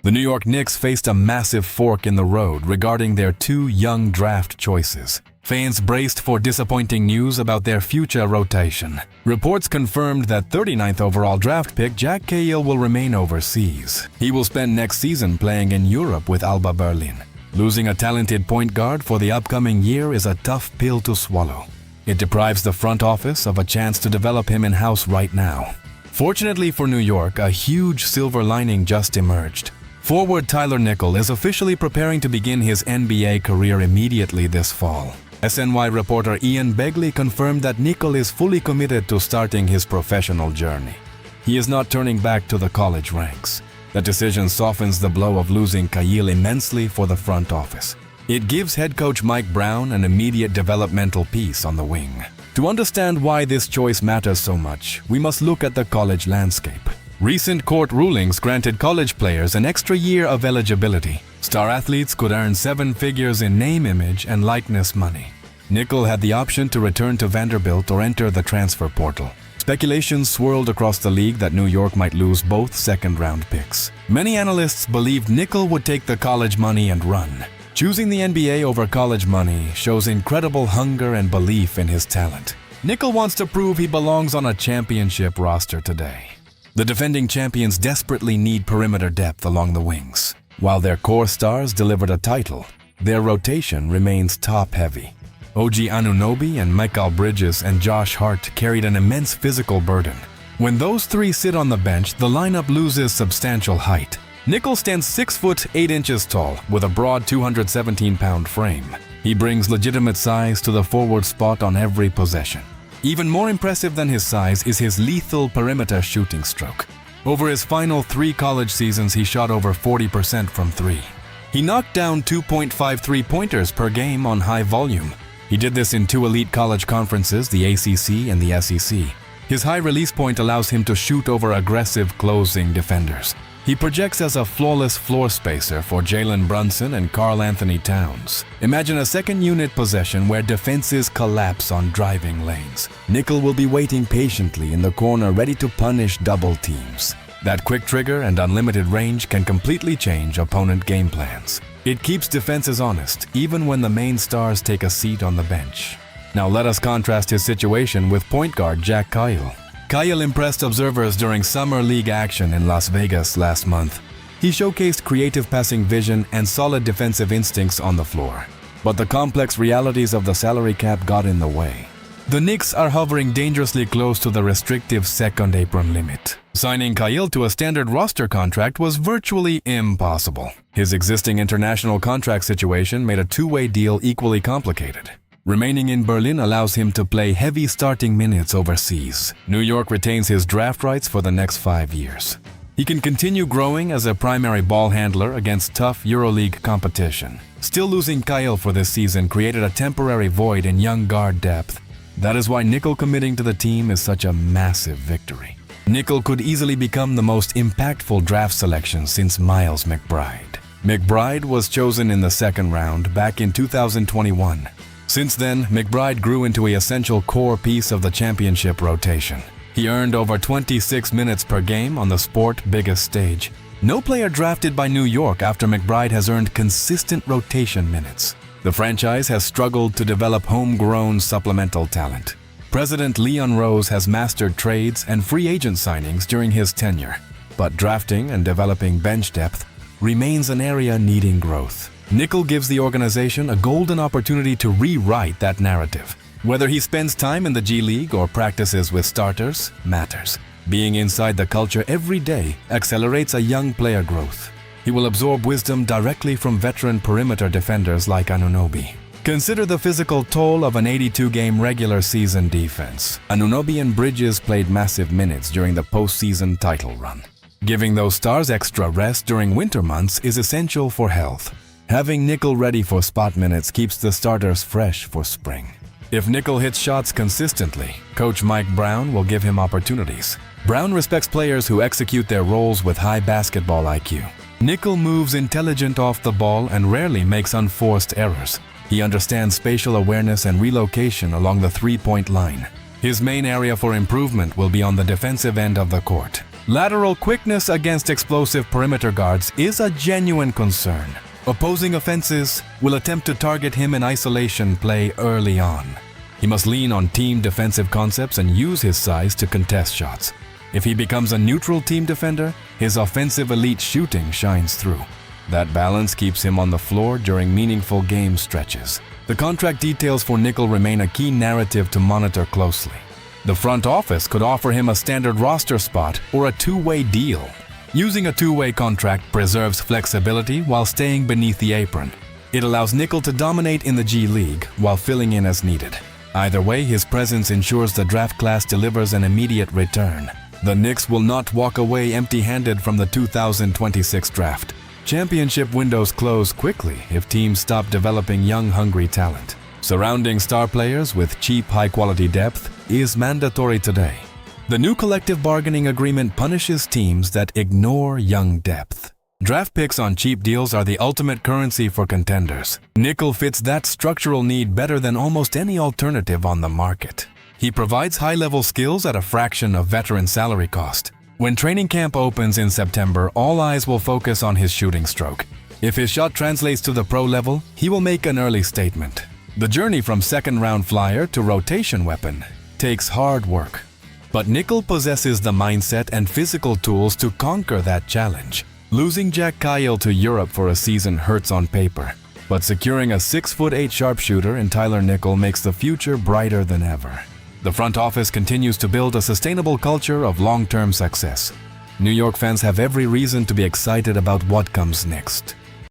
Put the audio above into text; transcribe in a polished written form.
The New York Knicks faced a massive fork in the road regarding their two young draft choices. Fans braced for disappointing news about their future rotation. Reports confirmed that 39th overall draft pick Jack Kiel will remain overseas. He will spend next season playing in Europe with Alba Berlin. Losing a talented point guard for the upcoming year is a tough pill to swallow. It deprives the front office of a chance to develop him in-house right now. Fortunately for New York, a huge silver lining just emerged. Forward Tyler Nickel is officially preparing to begin his NBA career immediately this fall. SNY reporter Ian Begley confirmed that Nickel is fully committed to starting his professional journey. He is not turning back to the college ranks. The decision softens the blow of losing Kiel immensely for the front office. It gives head coach Mike Brown an immediate developmental piece on the wing. To understand why this choice matters so much, we must look at the college landscape. Recent court rulings granted college players an extra year of eligibility. Star athletes could earn 7 figures in name, image, and likeness money. Nickel had the option to return to Vanderbilt or enter the transfer portal. Speculations swirled across the league that New York might lose both second-round picks. Many analysts believed Nickel would take the college money and run. Choosing the NBA over college money shows incredible hunger and belief in his talent. Nickel wants to prove he belongs on a championship roster today. The defending champions desperately need perimeter depth along the wings. While their core stars delivered a title, their rotation remains top-heavy. OG Anunoby and Michael Bridges and Josh Hart carried an immense physical burden. When those three sit on the bench, the lineup loses substantial height. Nickel stands 6 foot 8 inches tall with a broad 217-pound frame. He brings legitimate size to the forward spot on every possession. Even more impressive than his size is his lethal perimeter shooting stroke. Over his final 3 college seasons, he shot over 40% from 3. He knocked down 2.5 three-pointers per game on high volume. He did this in 2 elite college conferences, the ACC and the SEC. His high release point allows him to shoot over aggressive closing defenders. He projects as a flawless floor spacer for Jalen Brunson and Karl Anthony Towns. Imagine a second-unit possession where defenses collapse on driving lanes. Nickel will be waiting patiently in the corner, ready to punish double teams. That quick trigger and unlimited range can completely change opponent game plans. It keeps defenses honest, even when the main stars take a seat on the bench. Now let us contrast his situation with point guard Jack Kiel. Kiel impressed observers during Summer League action in Las Vegas last month. He showcased creative passing vision and solid defensive instincts on the floor. But the complex realities of the salary cap got in the way. The Knicks are hovering dangerously close to the restrictive second apron limit. Signing Kiel to a standard roster contract was virtually impossible. His existing international contract situation made a two-way deal equally complicated. Remaining in Berlin allows him to play heavy starting minutes overseas. New York retains his draft rights for the next 5 years. He can continue growing as a primary ball handler against tough EuroLeague competition. Still losing Kiel for this season created a temporary void in young guard depth. That is why Nickel committing to the team is such a massive victory. Nickel could easily become the most impactful draft selection since Miles McBride. McBride was chosen in the second round back in 2021. Since then, McBride grew into an essential core piece of the championship rotation. He earned over 26 minutes per game on the sport's biggest stage. No player drafted by New York after McBride has earned consistent rotation minutes. The franchise has struggled to develop homegrown supplemental talent. President Leon Rose has mastered trades and free agent signings during his tenure, but drafting and developing bench depth remains an area needing growth. Nickel gives the organization a golden opportunity to rewrite that narrative. Whether he spends time in the G League or practices with starters matters. Being inside the culture every day accelerates a young player growth. He will absorb wisdom directly from veteran perimeter defenders like Anunoby. Consider the physical toll of an 82-game regular season defense. Anunoby and Bridges played massive minutes during the postseason title run. Giving those stars extra rest during winter months is essential for health. Having Nickel ready for spot minutes keeps the starters fresh for spring. If Nickel hits shots consistently, Coach Mike Brown will give him opportunities. Brown respects players who execute their roles with high basketball IQ. Nickel moves intelligent off the ball and rarely makes unforced errors. He understands spatial awareness and relocation along the three-point line. His main area for improvement will be on the defensive end of the court. Lateral quickness against explosive perimeter guards is a genuine concern. Opposing offenses will attempt to target him in isolation play early on. He must lean on team defensive concepts and use his size to contest shots. If he becomes a neutral team defender, his offensive elite shooting shines through. That balance keeps him on the floor during meaningful game stretches. The contract details for Nickel remain a key narrative to monitor closely. The front office could offer him a standard roster spot or a two-way deal. Using a two-way contract preserves flexibility while staying beneath the apron. It allows Nickel to dominate in the G League while filling in as needed. Either way, his presence ensures the draft class delivers an immediate return. The Knicks will not walk away empty-handed from the 2026 draft. Championship windows close quickly if teams stop developing young, hungry talent. Surrounding star players with cheap, high-quality depth is mandatory today. The new collective bargaining agreement punishes teams that ignore young depth. Draft picks on cheap deals are the ultimate currency for contenders. Nickel fits that structural need better than almost any alternative on the market. He provides high-level skills at a fraction of veteran salary cost. When training camp opens in September, all eyes will focus on his shooting stroke. If his shot translates to the pro level, he will make an early statement. The journey from second-round flyer to rotation weapon takes hard work. But Nickel possesses the mindset and physical tools to conquer that challenge. Losing Jack Kiel to Europe for a season hurts on paper, but securing a 6'8" sharpshooter in Tyler Nickel makes the future brighter than ever. The front office continues to build a sustainable culture of long-term success. New York fans have every reason to be excited about what comes next.